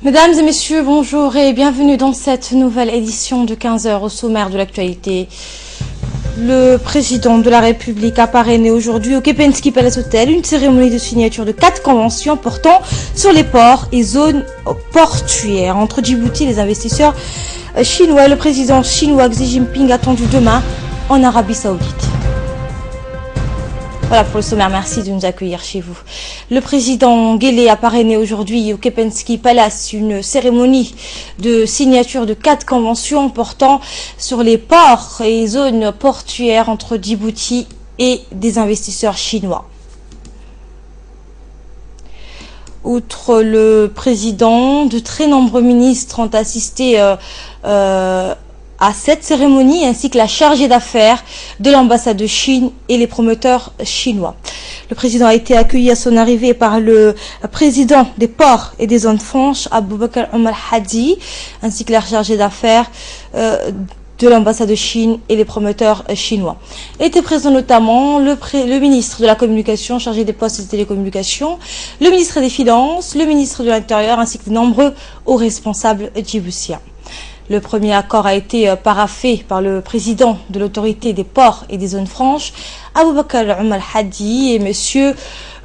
Mesdames et messieurs, bonjour et bienvenue dans cette nouvelle édition de 15h au sommaire de l'actualité. Le président de la République a parrainé aujourd'hui au Kempinski Palace Hotel une cérémonie de signature de 4 conventions portant sur les ports et zones portuaires entre Djibouti et les investisseurs chinois. Le président chinois Xi Jinping attendu demain en Arabie Saoudite. Voilà pour le sommaire, merci de nous accueillir chez vous. Le président Guelleh a parrainé aujourd'hui au Kempinski Palace une cérémonie de signature de 4 conventions portant sur les ports et zones portuaires entre Djibouti et des investisseurs chinois. Outre le président, de très nombreux ministres ont assisté à cette cérémonie, ainsi que la chargée d'affaires de l'ambassade de Chine et les promoteurs chinois. Le président a été accueilli à son arrivée par le président des ports et des zones franches, Aboubakar Omar Hadi, ainsi que la chargée d'affaires de l'ambassade de Chine et les promoteurs chinois. Étaient présents notamment le ministre de la Communication, chargé des postes et des télécommunications, le ministre des Finances, le ministre de l'Intérieur, ainsi que de nombreux hauts responsables djiboutiens. Le premier accord a été paraphé par le président de l'autorité des ports et des zones franches, Aboubakar Omar Hadi et M.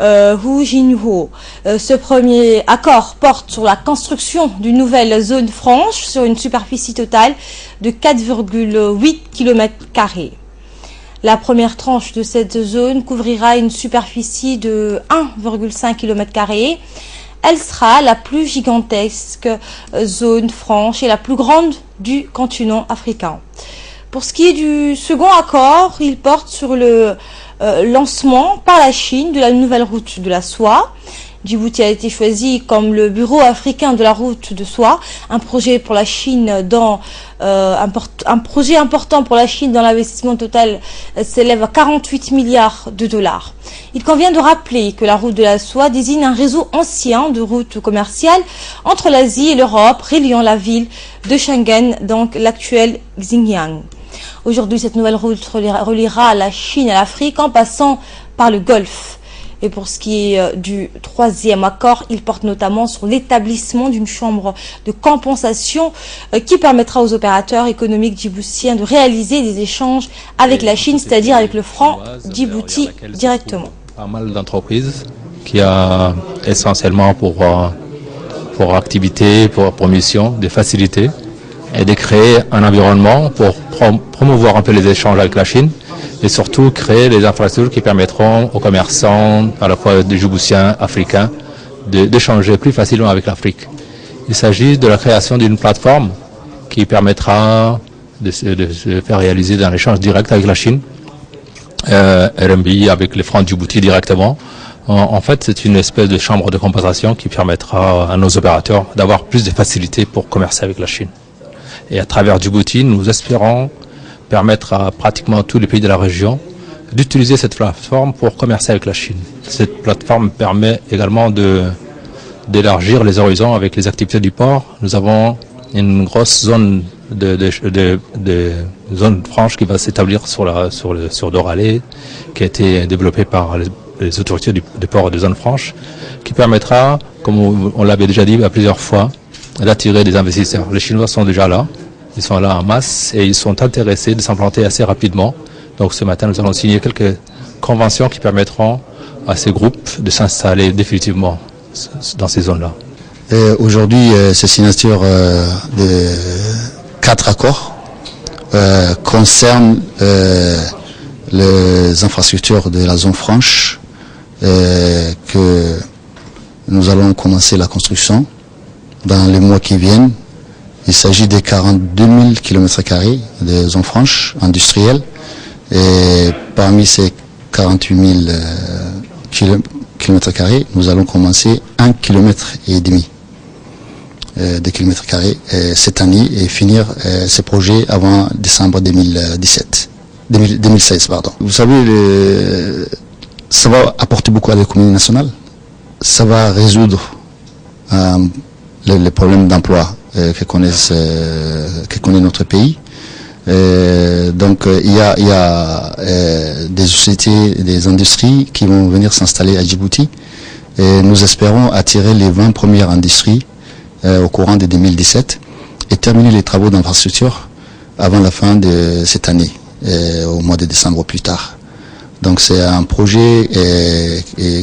Hu Jinho. Ce premier accord porte sur la construction d'une nouvelle zone franche sur une superficie totale de 4,8 km². La première tranche de cette zone couvrira une superficie de 1,5 km². Elle sera la plus gigantesque zone franche et la plus grande du continent africain. Pour ce qui est du second accord, il porte sur le lancement par la Chine de la nouvelle route de la soie. Djibouti a été choisi comme le bureau africain de la route de soie, un projet pour la Chine un projet important pour la Chine dont l'investissement total s'élève à 48 milliards de dollars. Il convient de rappeler que la route de la soie désigne un réseau ancien de routes commerciales entre l'Asie et l'Europe, reliant la ville de Schengen, donc l'actuel Xinjiang. Aujourd'hui, cette nouvelle route reliera la Chine à l'Afrique en passant par le Golfe. Et pour ce qui est du troisième accord, il porte notamment sur l'établissement d'une chambre de compensation qui permettra aux opérateurs économiques djiboutiens de réaliser des échanges avec la Chine, c'est-à-dire avec le franc Djibouti directement. Pas mal d'entreprises qui a essentiellement pour activité, pour mission, de faciliter et de créer un environnement pour promouvoir un peu les échanges avec la Chine. Et surtout créer des infrastructures qui permettront aux commerçants, à la fois des Djiboutiens, africains, d'échanger plus facilement avec l'Afrique. Il s'agit de la création d'une plateforme qui permettra de se faire réaliser un échange direct avec la Chine, RMB avec les francs Djibouti directement. En fait, c'est une espèce de chambre de compensation qui permettra à nos opérateurs d'avoir plus de facilité pour commercer avec la Chine. Et à travers Djibouti, nous espérons permettre à pratiquement tous les pays de la région d'utiliser cette plateforme pour commercer avec la Chine. Cette plateforme permet également d'élargir les horizons avec les activités du port. Nous avons une grosse zone zone franche qui va s'établir sur Doralé, qui a été développée par les autorités du port de zone franche, qui permettra, comme on l'avait déjà dit à plusieurs fois, d'attirer des investisseurs. Les Chinois sont déjà là. Ils sont là en masse et ils sont intéressés de s'implanter assez rapidement. Donc ce matin, nous allons signer quelques conventions qui permettront à ces groupes de s'installer définitivement dans ces zones-là. Aujourd'hui, ces signatures de 4 accords concernent les infrastructures de la zone franche que nous allons commencer la construction dans les mois qui viennent. Il s'agit de 42 000 km² de zone franche industrielle. Et parmi ces 48 000 km², nous allons commencer 1,5 km de km² cette année et finir ces projets avant décembre 2016. Vous savez, ça va apporter beaucoup à l'économie nationale. Ça va résoudre les problèmes d'emploi que connaît notre pays. Donc il y a des sociétés, des industries qui vont venir s'installer à Djibouti. Et nous espérons attirer les 20 premières industries au courant de 2017 et terminer les travaux d'infrastructure avant la fin de cette année, au mois de décembre plus tard. Donc c'est un projet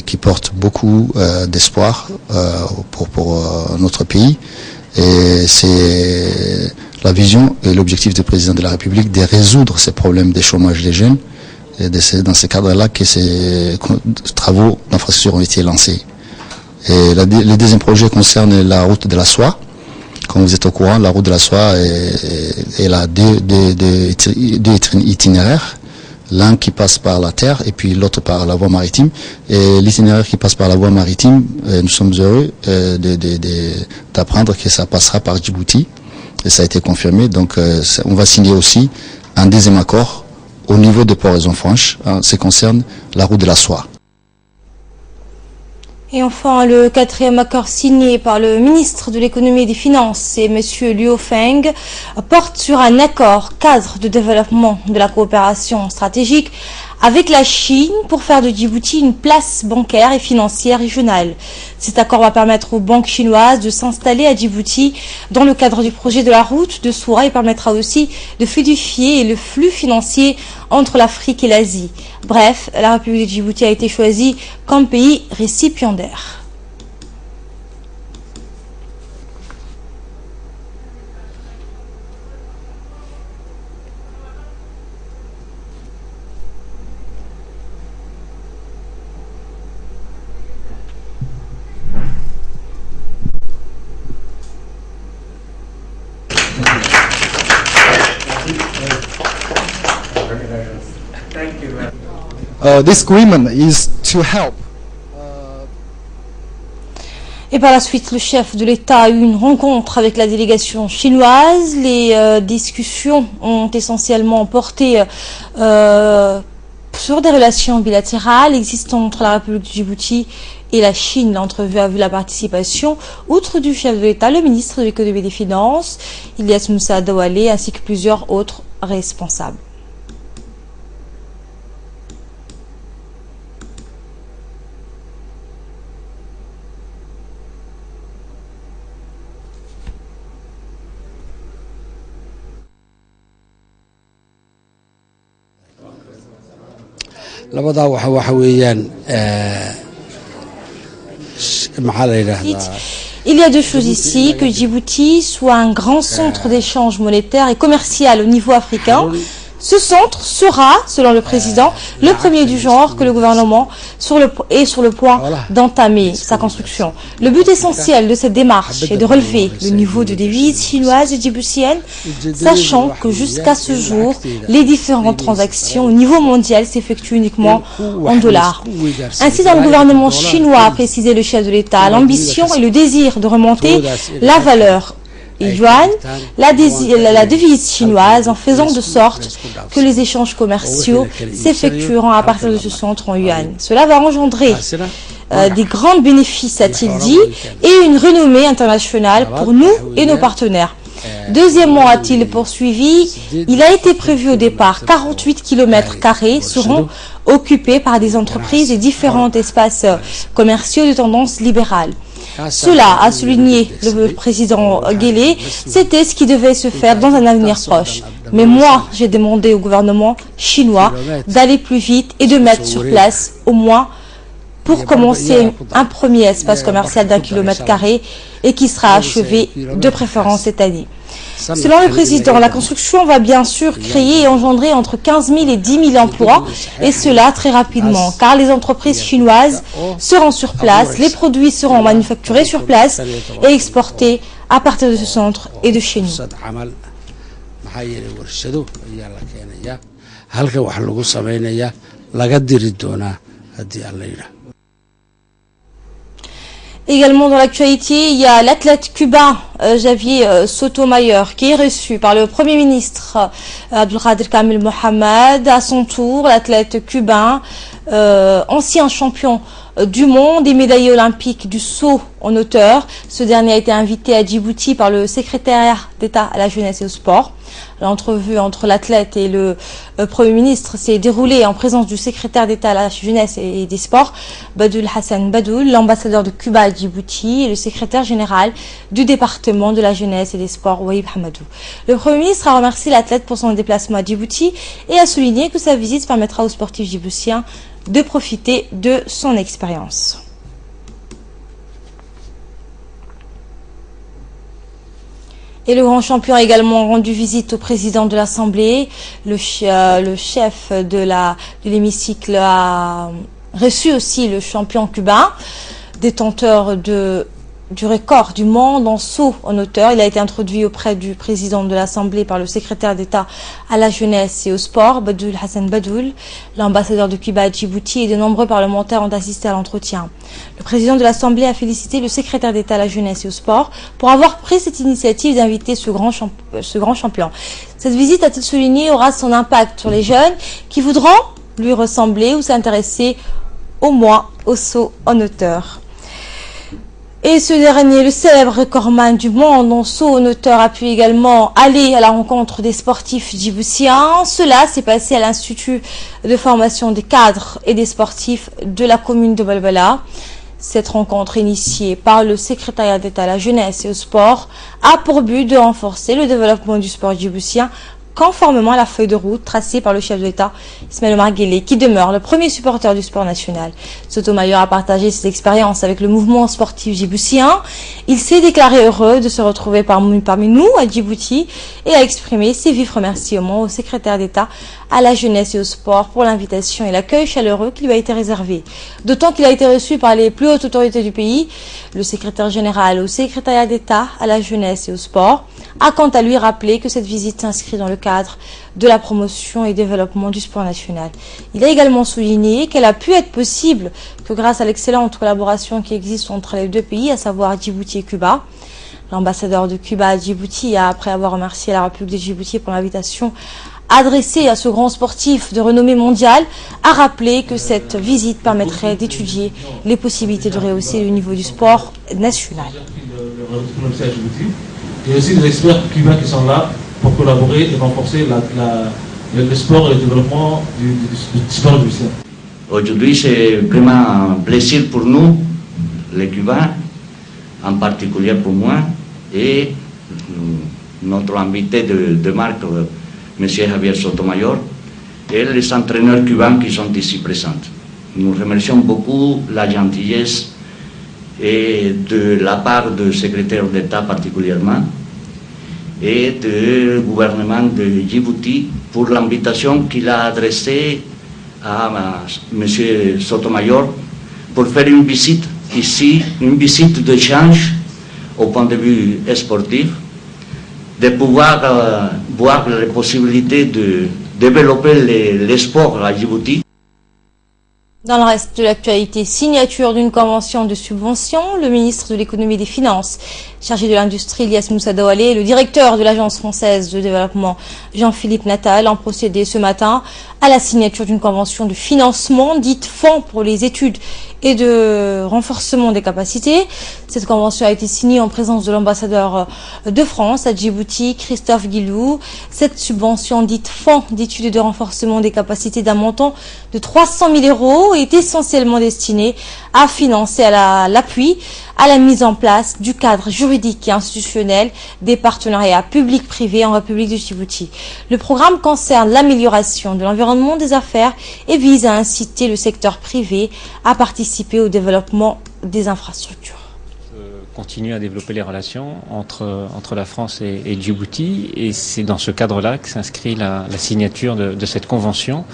qui porte beaucoup d'espoir pour notre pays. Et c'est la vision et l'objectif du président de la République de résoudre ces problèmes de chômage des jeunes. Et dans ce cadre-là que ces travaux d'infrastructure ont été lancés. Et le deuxième projet concerne la route de la soie. Comme vous êtes au courant, la route de la soie est là deux itinéraires. L'un qui passe par la terre et puis l'autre par la voie maritime. Et l'itinéraire qui passe par la voie maritime, nous sommes heureux d'apprendre que ça passera par Djibouti. Et ça a été confirmé. Donc on va signer aussi un deuxième accord au niveau de Port-Raison-Franche. Ça concerne la route de la soie. Et enfin, le quatrième accord signé par le ministre de l'économie et des finances et M. Liu Feng porte sur un accord cadre de développement de la coopération stratégique avec la Chine pour faire de Djibouti une place bancaire et financière régionale. Cet accord va permettre aux banques chinoises de s'installer à Djibouti dans le cadre du projet de la route de soie et permettra aussi de fluidifier le flux financier entre l'Afrique et l'Asie. Bref, la République de Djibouti a été choisie comme pays récipiendaire. This agreement is to help. Et par la suite, le chef de l'État a eu une rencontre avec la délégation chinoise. Les discussions ont essentiellement porté sur des relations bilatérales existantes entre la République de Djibouti et la Chine. L'entrevue a vu la participation, outre du chef de l'État, le ministre de l'économie et des finances, Ilyas Moussa Dawale, ainsi que plusieurs autres responsables. Il y a deux choses ici, que Djibouti soit un grand centre d'échange monétaire et commercial au niveau africain. Ce centre sera, selon le président, le premier du genre que le gouvernement est sur le point d'entamer sa construction. Le but essentiel de cette démarche est de relever le niveau de devise chinoise et djiboutienne, sachant que jusqu'à ce jour, les différentes transactions au niveau mondial s'effectuent uniquement en dollars. Ainsi, dans le gouvernement chinois, a précisé le chef de l'État, l'ambition et le désir de remonter la valeur yuan, la devise chinoise, en faisant de sorte que les échanges commerciaux s'effectueront à partir de ce centre en yuan. Cela va engendrer des grands bénéfices, a-t-il dit, et une renommée internationale pour nous et nos partenaires. Deuxièmement, a-t-il poursuivi, il a été prévu au départ 48 km² seront occupés par des entreprises et différents espaces commerciaux de tendance libérale. Cela, a souligné le président Guélé, c'était ce qui devait se faire dans un avenir proche. Mais moi, j'ai demandé au gouvernement chinois d'aller plus vite et de mettre sur place, au moins, pour commencer un premier espace commercial d'1 km² et qui sera achevé de préférence cette année. Selon le président, la construction va bien sûr créer et engendrer entre 15 000 et 10 000 emplois, et cela très rapidement, car les entreprises chinoises seront sur place, les produits seront manufacturés sur place et exportés à partir de ce centre et de chez nous. Également dans l'actualité, il y a l'athlète cubain Javier Sotomayor qui est reçu par le Premier ministre Abdelkader Kamil Mohamed. À son tour, l'athlète cubain, ancien champion du monde et médaillé olympique du saut en hauteur. Ce dernier a été invité à Djibouti par le secrétaire d'État à la jeunesse et au sport. L'entrevue entre l'athlète et le Premier ministre s'est déroulée en présence du secrétaire d'État à la jeunesse et des sports, Badoul Hassan Badoul, l'ambassadeur de Cuba à Djibouti et le secrétaire général du département de la jeunesse et des sports, Wahib Hamadou. Le Premier ministre a remercié l'athlète pour son déplacement à Djibouti et a souligné que sa visite permettra aux sportifs djiboutiens de profiter de son expérience. Et le grand champion a également rendu visite au président de l'Assemblée. Le chef de l'hémicycle a reçu aussi le champion cubain, détenteur du record du monde en saut en hauteur. Il a été introduit auprès du président de l'Assemblée par le secrétaire d'État à la jeunesse et au sport, Badoul Hassan Badoul, l'ambassadeur de Cuba à Djibouti, et de nombreux parlementaires ont assisté à l'entretien. Le président de l'Assemblée a félicité le secrétaire d'État à la jeunesse et au sport pour avoir pris cette initiative d'inviter ce grand champion. Cette visite, a-t-il souligné, aura son impact sur les jeunes qui voudront lui ressembler ou s'intéresser au moins au saut en hauteur. Et ce dernier, le célèbre recordman du monde en saut en hauteur, a pu également aller à la rencontre des sportifs djiboutiens. Cela s'est passé à l'Institut de formation des cadres et des sportifs de la commune de Balbala. Cette rencontre initiée par le secrétariat d'État à la jeunesse et au sport a pour but de renforcer le développement du sport djiboutien conformément à la feuille de route tracée par le chef de l'État, Ismaël Omar Guelleh, qui demeure le premier supporter du sport national. Sotomayor a partagé ses expériences avec le mouvement sportif djiboutien. Il s'est déclaré heureux de se retrouver parmi nous à Djibouti et a exprimé ses vifs remerciements au secrétaire d'État à la jeunesse et au sport pour l'invitation et l'accueil chaleureux qui lui a été réservé. D'autant qu'il a été reçu par les plus hautes autorités du pays. Le secrétaire général au secrétariat d'État à la jeunesse et au sport a quant à lui rappelé que cette visite s'inscrit dans le cadre de la promotion et développement du sport national. Il a également souligné qu'elle a pu être possible que grâce à l'excellente collaboration qui existe entre les deux pays, à savoir Djibouti et Cuba. L'ambassadeur de Cuba à Djibouti a, après avoir remercié la République de Djibouti pour l'invitation adressée à ce grand sportif de renommée mondiale, a rappelé que cette visite permettrait d'étudier les possibilités de rehausser le niveau du sport national. Il y a aussi des experts cubains qui sont là pour collaborer et renforcer le sport et le développement du sport djiboutien. Aujourd'hui, c'est vraiment un plaisir pour nous, les Cubains, en particulier pour moi, et notre invité de marque, M. Javier Sotomayor, et les entraîneurs cubains qui sont ici présents. Nous remercions beaucoup la gentillesse et de la part du secrétaire d'État particulièrement et du gouvernement de Djibouti pour l'invitation qu'il a adressée à M. Sotomayor pour faire une visite ici, une visite d'échange au point de vue sportif, de pouvoir voir les possibilités de développer les sports à Djibouti. Dans le reste de l'actualité, signature d'une convention de subvention, le ministre de l'économie et des finances, chargé de l'industrie, Ilyas Moussa Daoualé, et le directeur de l'agence française de développement, Jean-Philippe Natal, ont procédé ce matin à la signature d'une convention de financement, dite Fonds pour les études et de renforcement des capacités. Cette convention a été signée en présence de l'ambassadeur de France à Djibouti, Christophe Guilou. Cette subvention dite Fonds d'études et de renforcement des capacités d'un montant de 300 000 euros est essentiellement destinée à financer l'appui à la mise en place du cadre juridique et institutionnel des partenariats publics-privés en République de Djibouti. Le programme concerne l'amélioration de l'environnement des affaires et vise à inciter le secteur privé à participer au développement des infrastructures. Continuer à développer les relations entre la France et Djibouti, et c'est dans ce cadre-là que s'inscrit la signature de cette convention,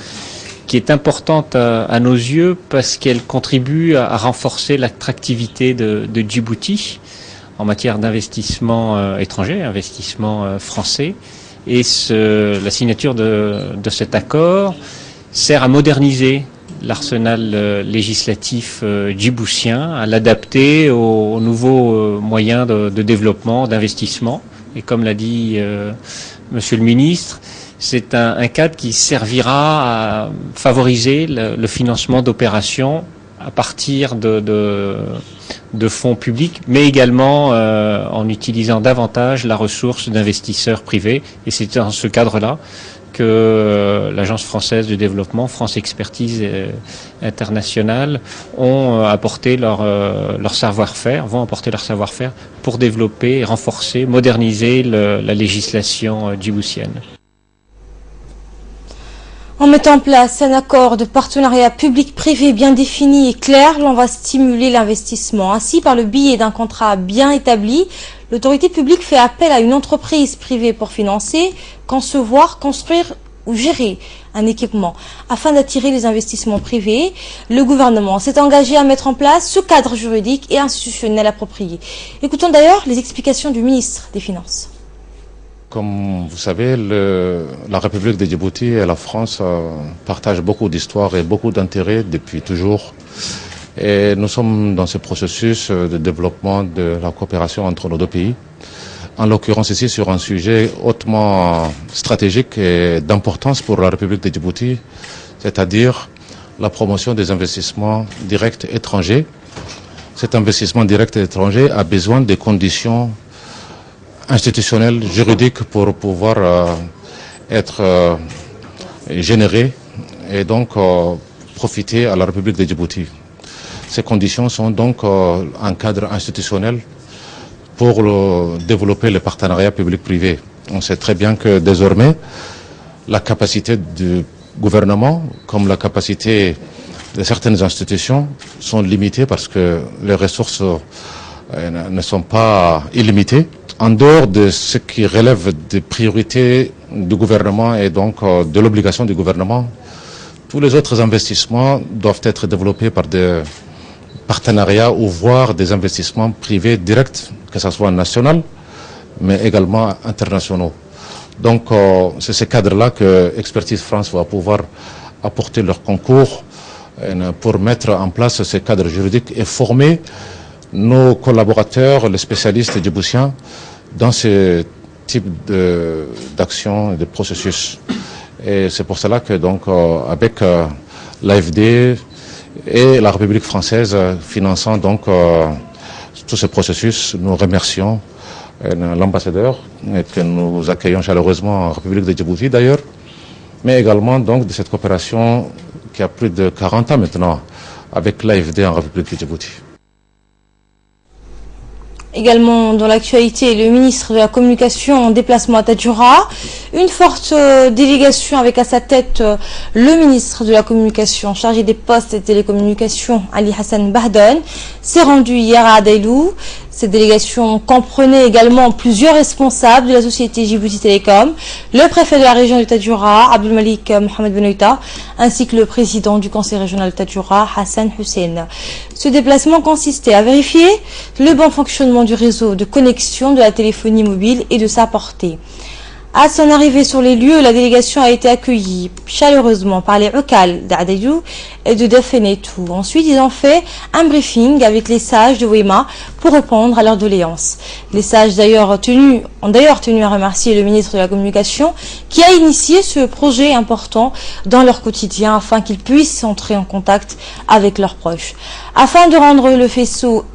qui est importante à nos yeux parce qu'elle contribue à renforcer l'attractivité de Djibouti en matière d'investissement étranger, investissement français. Et la signature de cet accord sert à moderniser l'arsenal législatif djiboutien, à l'adapter aux nouveaux moyens de développement, d'investissement. Et comme l'a dit Monsieur le ministre, c'est un cadre qui servira à favoriser le financement d'opérations à partir de fonds publics, mais également en utilisant davantage la ressource d'investisseurs privés. Et c'est dans ce cadre-là que l'Agence française de développement, France Expertise Internationale, ont apporté leur savoir-faire, vont apporter leur savoir-faire pour développer, renforcer, moderniser la législation djiboutienne. En mettant en place un accord de partenariat public-privé bien défini et clair, l'on va stimuler l'investissement. Ainsi, par le biais d'un contrat bien établi, l'autorité publique fait appel à une entreprise privée pour financer, concevoir, construire ou gérer un équipement. Afin d'attirer les investissements privés, le gouvernement s'est engagé à mettre en place ce cadre juridique et institutionnel approprié. Écoutons d'ailleurs les explications du ministre des Finances. Comme vous savez, la République de Djibouti et la France partagent beaucoup d'histoires et beaucoup d'intérêts depuis toujours. Et nous sommes dans ce processus de développement de la coopération entre nos deux pays. En l'occurrence ici sur un sujet hautement stratégique et d'importance pour la République de Djibouti, c'est-à-dire la promotion des investissements directs étrangers. Cet investissement direct étranger a besoin des conditions institutionnel, juridique pour pouvoir être généré et donc profiter à la République de Djibouti. Ces conditions sont donc un cadre institutionnel pour développer le partenariat public-privé. On sait très bien que désormais, la capacité du gouvernement, comme la capacité de certaines institutions, sont limitées parce que les ressources ne sont pas illimitées. En dehors de ce qui relève des priorités du gouvernement et donc de l'obligation du gouvernement, tous les autres investissements doivent être développés par des partenariats ou voire des investissements privés directs, que ce soit national, mais également internationaux. Donc c'est ce cadre-là que Expertise France va pouvoir apporter leur concours pour mettre en place ce cadre juridique et former nos collaborateurs, les spécialistes djiboutiens, dans ce type d'action et de processus. Et c'est pour cela que donc avec l'AFD et la République française finançant donc tout ce processus, nous remercions l'ambassadeur que nous accueillons chaleureusement en République de Djibouti d'ailleurs, mais également donc de cette coopération qui a plus de 40 ans maintenant avec l'AFD en République de Djibouti. Également dans l'actualité, le ministre de la Communication en déplacement à Tadjoura. Une forte délégation avec à sa tête le ministre de la Communication chargé des postes et télécommunications, Ali Hassan Bahdan, s'est rendu hier à Adailou. Cette délégation comprenait également plusieurs responsables de la société Djibouti Télécom, le préfet de la région de Tadjoura, Abdul Malik Mohamed Benoïta, ainsi que le président du conseil régional de Tadjoura, Hassan Hussein. Ce déplacement consistait à vérifier le bon fonctionnement du réseau de connexion de la téléphonie mobile et de sa portée. À son arrivée sur les lieux, la délégation a été accueillie chaleureusement par les Ukal d'Adailou et de Defenetou. Ensuite, ils ont fait un briefing avec les sages de Wema pour répondre à leurs doléances. Les sages ont d'ailleurs tenu à remercier le ministre de la Communication qui a initié ce projet important dans leur quotidien afin qu'ils puissent entrer en contact avec leurs proches. Afin de rendre le faisceau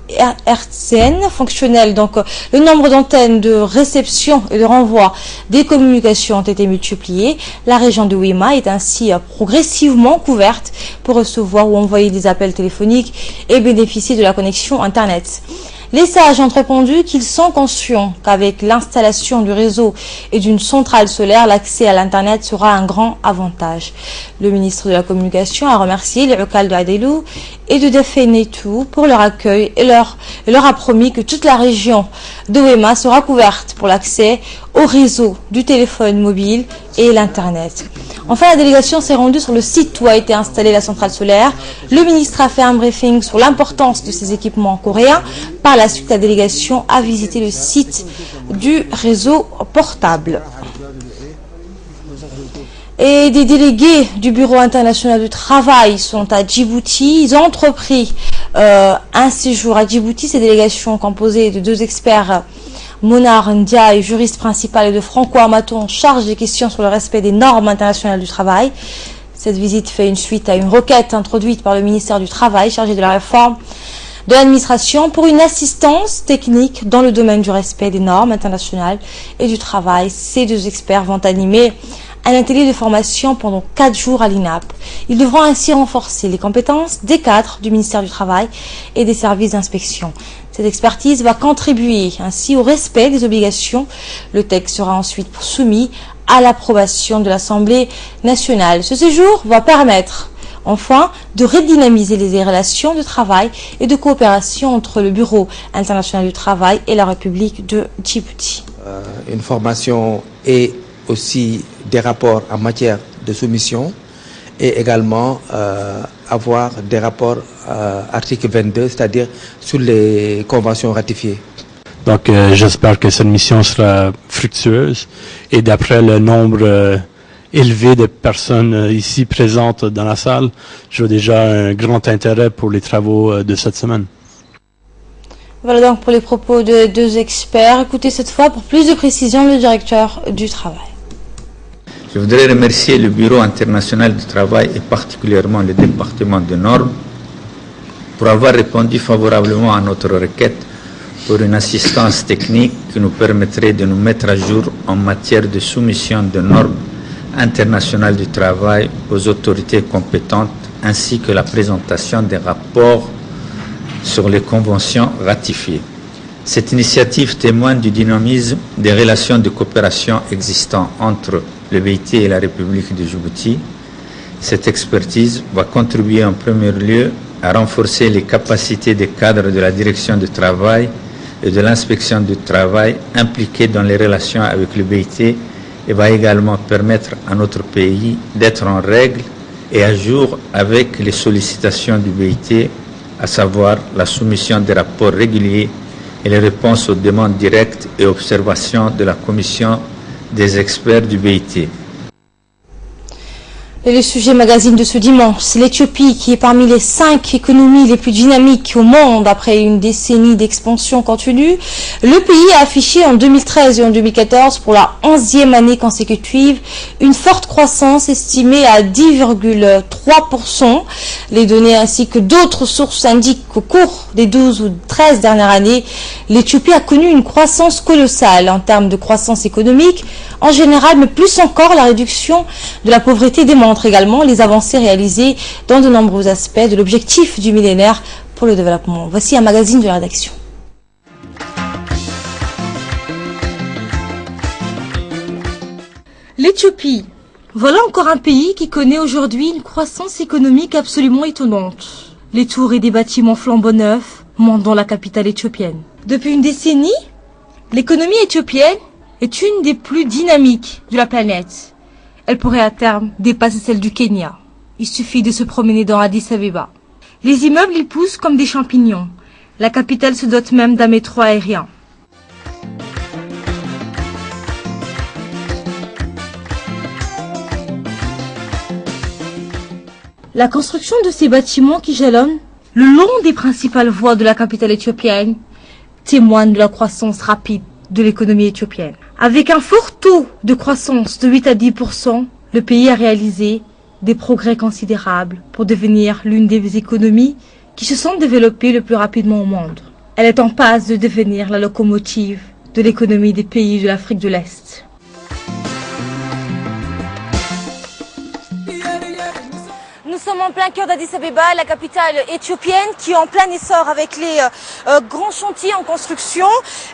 RCN fonctionnel, donc le nombre d'antennes de réception et de renvoi des communications ont été multipliés. La région de Wema est ainsi progressivement couverte pour recevoir ou envoyer des appels téléphoniques et bénéficier de la connexion Internet. Les sages ont répondu qu'ils sont conscients qu'avec l'installation du réseau et d'une centrale solaire, l'accès à l'Internet sera un grand avantage. Le ministre de la Communication a remercié les Ukal de Adailou et de Defenetou pour leur accueil et leur a promis que toute la région de Wema sera couverte pour l'accès au réseau du téléphone mobile et l'Internet. Enfin, la délégation s'est rendue sur le site où a été installée la centrale solaire. Le ministre a fait un briefing sur l'importance de ces équipements coréens. Par la suite, la délégation a visité le site du réseau portable. Et des délégués du Bureau international du travail sont à Djibouti. Ils ont entrepris un séjour à Djibouti. Ces délégations composées de 2 experts, Monar Ndiaye, juriste principal, et de Franco Amato, en charge des questions sur le respect des normes internationales du travail. Cette visite fait une suite à une requête introduite par le ministère du Travail chargé de la réforme de l'administration pour une assistance technique dans le domaine du respect des normes internationales et du travail. Ces deux experts vont animer un atelier de formation pendant 4 jours à l'INAP. Ils devront ainsi renforcer les compétences des cadres du ministère du Travail et des services d'inspection. Cette expertise va contribuer ainsi au respect des obligations. Le texte sera ensuite soumis à l'approbation de l'Assemblée nationale. Ce séjour va permettre enfin de redynamiser les relations de travail et de coopération entre le Bureau international du travail et la République de Djibouti. Une formation et aussi des rapports en matière de soumission et également avoir des rapports article 22, c'est-à-dire sur les conventions ratifiées. Donc j'espère que cette mission sera fructueuse et d'après le nombre élevé de personnes ici présentes dans la salle, je vois déjà un grand intérêt pour les travaux de cette semaine. Voilà donc pour les propos de deux experts. Écoutez cette fois pour plus de précisions le directeur du travail. Je voudrais remercier le Bureau international du travail et particulièrement le département de normes pour avoir répondu favorablement à notre requête pour une assistance technique qui nous permettrait de nous mettre à jour en matière de soumission de normes internationales du travail aux autorités compétentes ainsi que la présentation des rapports sur les conventions ratifiées. Cette initiative témoigne du dynamisme des relations de coopération existant entre le BIT et la République de Djibouti. Cette expertise va contribuer en premier lieu à renforcer les capacités des cadres de la direction du travail et de l'inspection du travail impliqués dans les relations avec le BIT et va également permettre à notre pays d'être en règle et à jour avec les sollicitations du BIT, à savoir la soumission des rapports réguliers et les réponses aux demandes directes et observations de la Commission des experts du BIT. Et le sujet magazine de ce dimanche, c'est l'Éthiopie qui est parmi les 5 économies les plus dynamiques au monde après une décennie d'expansion continue. Le pays a affiché en 2013 et en 2014 pour la 11e année consécutive une forte croissance estimée à 10,3%. Les données ainsi que d'autres sources indiquent qu'au cours des 12 ou 13 dernières années, l'Éthiopie a connu une croissance colossale en termes de croissance économique en général, mais plus encore la réduction de la pauvreté démontre également les avancées réalisées dans de nombreux aspects de l'objectif du millénaire pour le développement. Voici un magazine de la rédaction. L'Éthiopie. Voilà encore un pays qui connaît aujourd'hui une croissance économique absolument étonnante. Les tours et des bâtiments flambant neufs montent dans la capitale éthiopienne. Depuis une décennie, l'économie éthiopienne est une des plus dynamiques de la planète. Elle pourrait à terme dépasser celle du Kenya. Il suffit de se promener dans Addis Abeba. Les immeubles y poussent comme des champignons. La capitale se dote même d'un métro aérien. La construction de ces bâtiments qui jalonnent le long des principales voies de la capitale éthiopienne témoigne de la croissance rapide de l'économie éthiopienne. Avec un fort taux de croissance de 8 à 10%, le pays a réalisé des progrès considérables pour devenir l'une des économies qui se sont développées le plus rapidement au monde. Elle est en passe de devenir la locomotive de l'économie des pays de l'Afrique de l'Est. Nous sommes en plein cœur d'Addis Abeba, la capitale éthiopienne qui est en plein essor avec les grands chantiers en construction.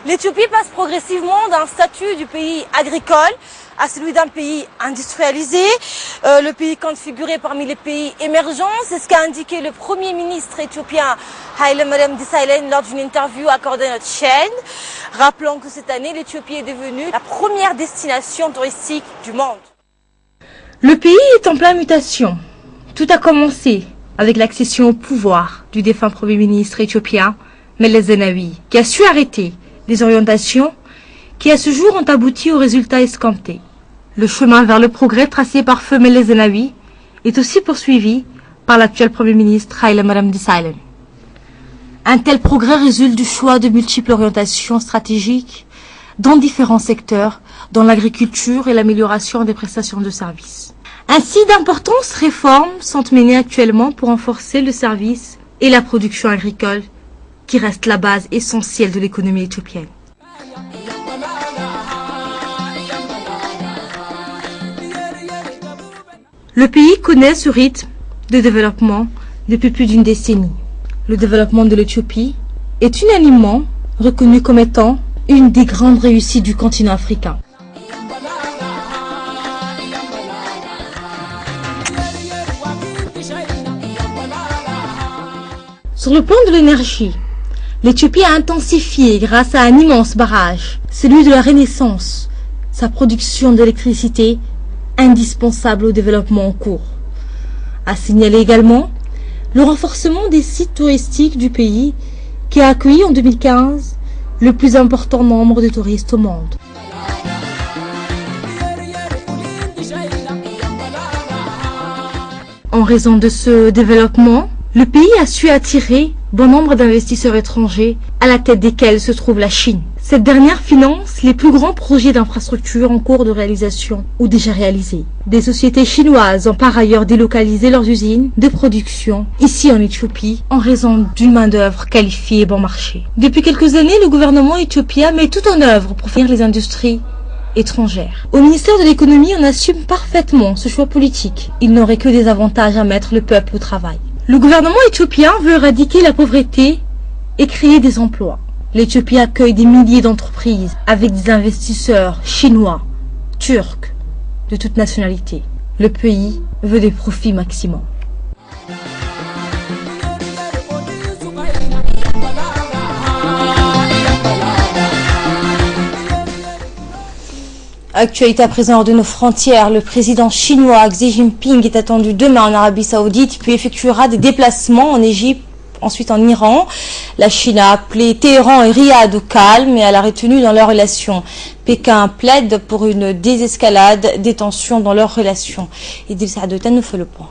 L'Éthiopie passe progressivement d'un statut du pays agricole à celui d'un pays industrialisé. Le pays compte figurer parmi les pays émergents. C'est ce qu'a indiqué le Premier ministre éthiopien Haile Mariam Desalegn lors d'une interview accordée à notre chaîne. Rappelons que cette année, l'Éthiopie est devenue la première destination touristique du monde. Le pays est en pleine mutation. Tout a commencé avec l'accession au pouvoir du défunt Premier ministre éthiopien Meles Zenawi, qui a su arrêter des orientations qui à ce jour ont abouti aux résultats escomptés. Le chemin vers le progrès tracé par feu Meles Zenawi est aussi poursuivi par l'actuel Premier ministre Haile Mariam Desalegn. Un tel progrès résulte du choix de multiples orientations stratégiques dans différents secteurs, dans l'agriculture et l'amélioration des prestations de services. Ainsi, d'importantes réformes sont menées actuellement pour renforcer le service et la production agricole, qui reste la base essentielle de l'économie éthiopienne. Le pays connaît ce rythme de développement depuis plus d'une décennie. Le développement de l'Éthiopie est unanimement reconnu comme étant une des grandes réussites du continent africain. Sur le plan de l'énergie, l'Éthiopie a intensifié grâce à un immense barrage, celui de la Renaissance, sa production d'électricité indispensable au développement en cours. À signaler également le renforcement des sites touristiques du pays qui a accueilli en 2015 le plus important nombre de touristes au monde. En raison de ce développement, le pays a su attirer bon nombre d'investisseurs étrangers, à la tête desquels se trouve la Chine. Cette dernière finance les plus grands projets d'infrastructures en cours de réalisation ou déjà réalisés. Des sociétés chinoises ont par ailleurs délocalisé leurs usines de production ici en Éthiopie en raison d'une main-d'œuvre qualifiée et bon marché. Depuis quelques années, le gouvernement éthiopien met tout en œuvre pour faire les industries étrangères. Au ministère de l'économie, on assume parfaitement ce choix politique. Il n'aurait que des avantages à mettre le peuple au travail. Le gouvernement éthiopien veut éradiquer la pauvreté et créer des emplois. L'Éthiopie accueille des milliers d'entreprises avec des investisseurs chinois, turcs, de toute nationalité. Le pays veut des profits maximum. Actualité à présent hors de nos frontières, le président chinois Xi Jinping est attendu demain en Arabie Saoudite, puis effectuera des déplacements en Égypte, ensuite en Iran. La Chine a appelé Téhéran et Riyad au calme et à la retenue dans leurs relations. Pékin plaide pour une désescalade des tensions dans leurs relations. Idil Saadotan nous fait le point.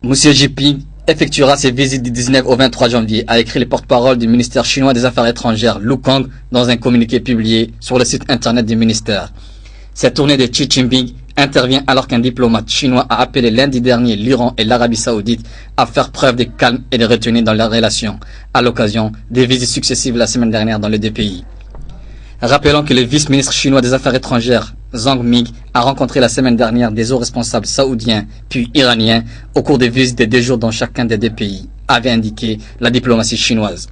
Monsieur Jinping effectuera ses visites du 19 au 23 janvier, a écrit le porte-parole du ministère chinois des Affaires étrangères, Lu Kang, dans un communiqué publié sur le site internet du ministère. Cette tournée de Xi Jinping intervient alors qu'un diplomate chinois a appelé lundi dernier l'Iran et l'Arabie Saoudite à faire preuve de calme et de retenue dans leurs relations, à l'occasion des visites successives la semaine dernière dans les deux pays. Rappelons que le vice-ministre chinois des Affaires étrangères, Zhang Ming, a rencontré la semaine dernière des hauts responsables saoudiens puis iraniens au cours des visites de 2 jours dans chacun des deux pays, avait indiqué la diplomatie chinoise.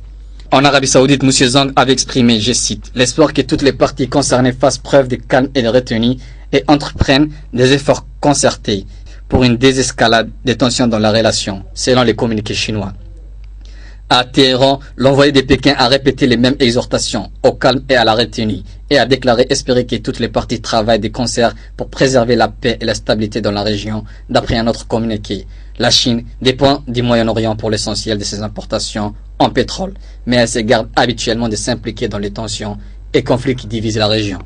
En Arabie Saoudite, M. Zhang avait exprimé, je cite, l'espoir que toutes les parties concernées fassent preuve de calme et de retenue et entreprennent des efforts concertés pour une désescalade des tensions dans la relation, selon les communiqués chinois. À Téhéran, l'envoyé de Pékin a répété les mêmes exhortations au calme et à la retenue et a déclaré espérer que toutes les parties travaillent de concert pour préserver la paix et la stabilité dans la région, d'après un autre communiqué. La Chine dépend du Moyen-Orient pour l'essentiel de ses importations en pétrole, mais elle se garde habituellement de s'impliquer dans les tensions et conflits qui divisent la région.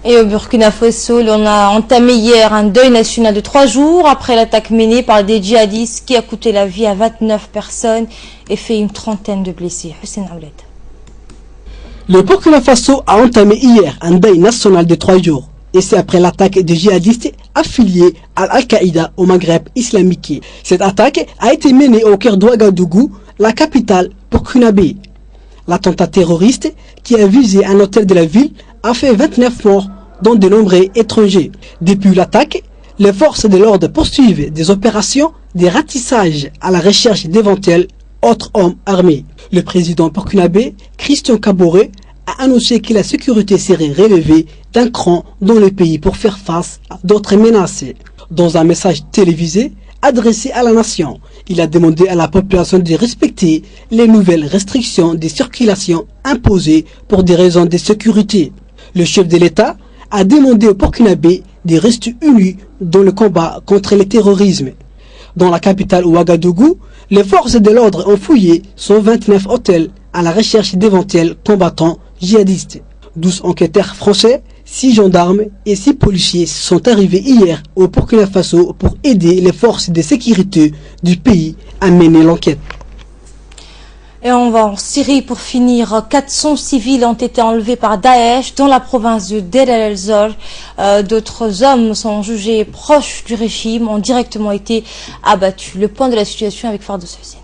Et au Burkina Faso, on a entamé hier un deuil national de 3 jours après l'attaque menée par des djihadistes qui a coûté la vie à 29 personnes et fait une trentaine de blessés. Hussein Aoulet. Le Burkina Faso a entamé hier un deuil national de 3 jours. Et c'est après l'attaque des djihadistes affiliés à Al-Qaïda au Maghreb islamique. Cette attaque a été menée au cœur d'Ouagadougou, la capitale burkinabé. L'attentat terroriste qui a visé un hôtel de la ville a fait 29 morts, dont de nombreux étrangers. Depuis l'attaque, les forces de l'ordre poursuivent des opérations de ratissage à la recherche d'éventuels autres hommes armés. Le président burkinabé, Christian Kaboré, a annoncé que la sécurité serait relevée d'un cran dans le pays pour faire face à d'autres menaces. Dans un message télévisé adressé à la nation, il a demandé à la population de respecter les nouvelles restrictions de circulation imposées pour des raisons de sécurité. Le chef de l'État a demandé aux Burkinabés de rester unis dans le combat contre le terrorisme. Dans la capitale Ouagadougou, les forces de l'ordre ont fouillé 129 hôtels à la recherche d'éventuels combattants djihadistes. 12 enquêteurs français, 6 gendarmes et 6 policiers sont arrivés hier au Burkina Faso pour aider les forces de sécurité du pays à mener l'enquête. Et on va en Syrie pour finir. 400 civils ont été enlevés par Daesh dans la province de Deir el-Zor. D'autres hommes sont jugés proches du régime, ont directement été abattus. Le point de la situation avec Fardos Hussein.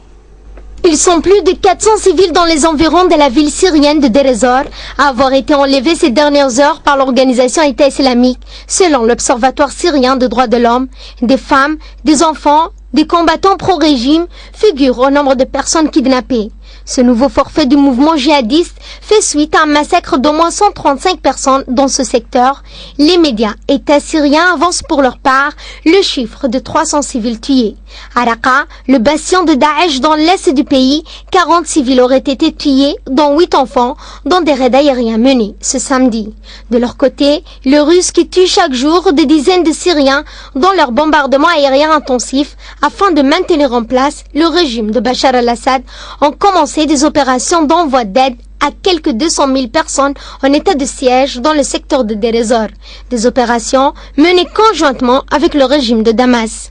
Ils sont plus de 400 civils dans les environs de la ville syrienne de Deir el-Zor à avoir été enlevés ces dernières heures par l'organisation État islamique, selon l'Observatoire syrien des droits de l'homme. Des femmes, des enfants, des combattants pro-régime figurent au nombre de personnes kidnappées. Ce nouveau forfait du mouvement djihadiste fait suite à un massacre d'au moins 135 personnes dans ce secteur. Les médias État syriens avancent pour leur part le chiffre de 300 civils tués. À Raqqa, le bastion de Daesh dans l'est du pays, 40 civils auraient été tués, dont 8 enfants, dans des raids aériens menés ce samedi. De leur côté, les Russes qui tuent chaque jour des dizaines de Syriens dans leur bombardement aérien intensif afin de maintenir en place le régime de Bachar al-Assad ont commencé des opérations d'envoi d'aide à quelques 200 000 personnes en état de siège dans le secteur de Deir el-Zor. Des opérations menées conjointement avec le régime de Damas.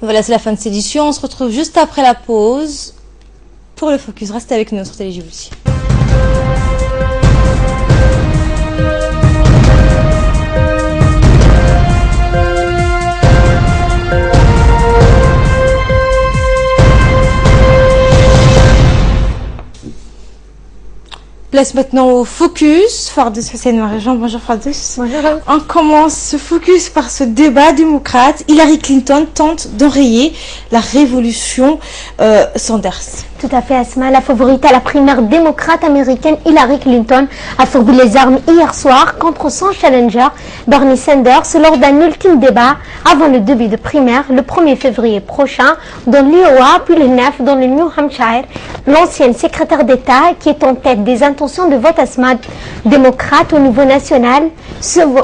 Voilà, c'est la fin de cette édition. On se retrouve juste après la pause pour le focus. Restez avec nous sur Télé Djibouti. Place maintenant au focus. Fardos Hussein Marie-Jean. Bonjour Fardos. Bonjour. On commence ce focus par ce débat démocrate. Hillary Clinton tente d'enrayer la révolution Sanders. Tout à fait, Asma. La favorite à la primaire démocrate américaine Hillary Clinton a fourbi les armes hier soir contre son challenger Bernie Sanders lors d'un ultime débat avant le début de primaire le 1er février prochain dans l'Iowa puis le 9 dans le New Hampshire. L'ancienne secrétaire d'État qui est en tête des intentions de vote Asma démocrate au niveau national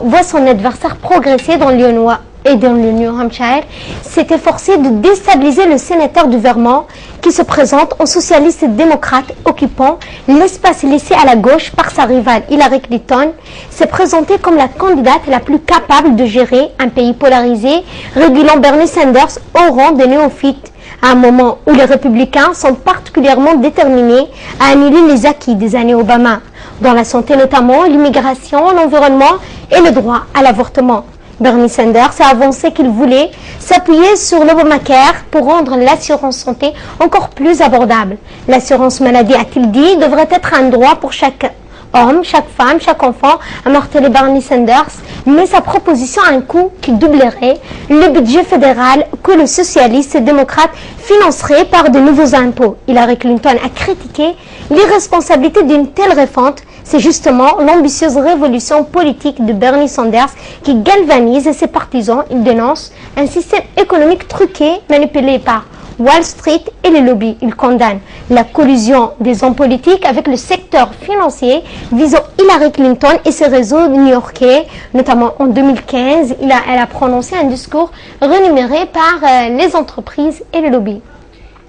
voit son adversaire progresser dans l'Iowa et dans le New Hampshire, s'est efforcé de déstabiliser le sénateur du Vermont qui se présente en socialiste démocrate occupant l'espace laissé à la gauche par sa rivale Hillary Clinton, s'est présenté comme la candidate la plus capable de gérer un pays polarisé, régulant Bernie Sanders au rang de néophyte, à un moment où les républicains sont particulièrement déterminés à annuler les acquis des années Obama, dans la santé notamment, l'immigration, l'environnement et le droit à l'avortement. Bernie Sanders a avancé qu'il voulait s'appuyer sur l'Obamacare pour rendre l'assurance santé encore plus abordable. L'assurance maladie, a-t-il dit, devrait être un droit pour chaque homme, chaque femme, chaque enfant, a martelé Bernie Sanders, mais sa proposition a un coût qui doublerait le budget fédéral que le socialiste démocrate financerait par de nouveaux impôts. Hillary Clinton a critiqué l'irresponsabilité d'une telle refonte. C'est justement l'ambitieuse révolution politique de Bernie Sanders qui galvanise ses partisans. Il dénonce un système économique truqué, manipulé par Wall Street et les lobbies. Il condamne la collusion des hommes politiques avec le secteur financier visant Hillary Clinton et ses réseaux new-yorkais. Notamment en 2015, elle a prononcé un discours rémunéré par les entreprises et les lobbies.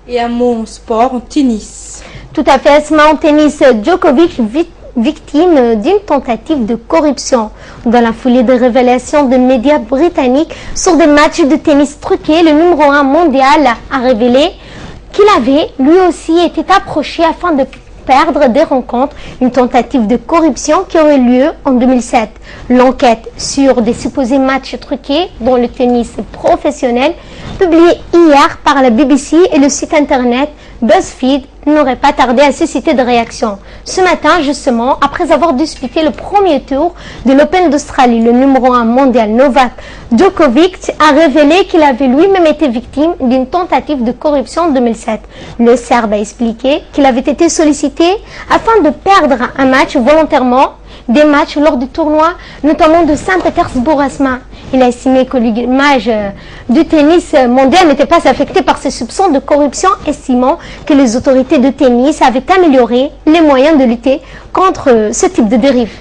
Et un mot en sport, en tennis. Tout à fait, en tennis, Djokovic victime d'une tentative de corruption. Dans la foulée des révélations de médias britanniques sur des matchs de tennis truqués, le numéro 1 mondial a révélé qu'il avait lui aussi été approché afin de perdre des rencontres, une tentative de corruption qui aurait lieu en 2007. L'enquête sur des supposés matchs truqués dans le tennis professionnel, publiée hier par la BBC et le site internet BuzzFeed, n'aurait pas tardé à susciter de réactions. Ce matin, justement, après avoir disputé le premier tour de l'Open d'Australie, le numéro 1 mondial Novak Djokovic a révélé qu'il avait lui-même été victime d'une tentative de corruption en 2007. Le Serbe a expliqué qu'il avait été sollicité afin de perdre un match volontairement, des matchs lors du tournoi, notamment de Saint-Pétersbourg Asma. Il a estimé que l'image du tennis mondial n'était pas affectée par ces soupçons de corruption, estimant que les autorités de tennis avaient amélioré les moyens de lutter contre ce type de dérive.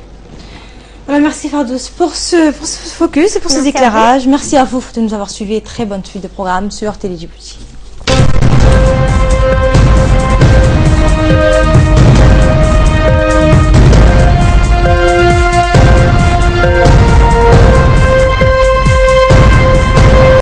Voilà, merci Fardos pour ce focus et pour ces éclairages. Merci à vous de nous avoir suivis. Très bonne suite de programme sur Télé Djibouti.